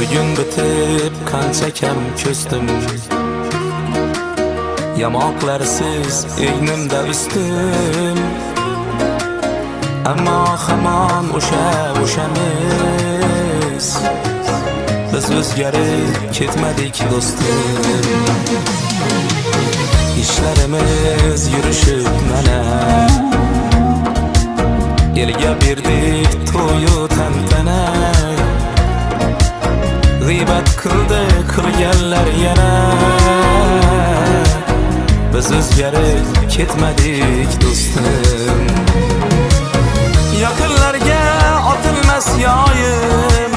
Bir gün bitib qancha kam ko'sdim, yamoqlarsiz egnimda üstüm. Ammo hamon o'shamiz, biz o'zgarib ketmadik do'stim. İşlerimiz yürüşüp mana, elga berdik to'yu tantana. G'iybat qildi qilganlar yana, biz o'zgarib ketmadik do'stim. Yaqinlarga otilmas yoyim,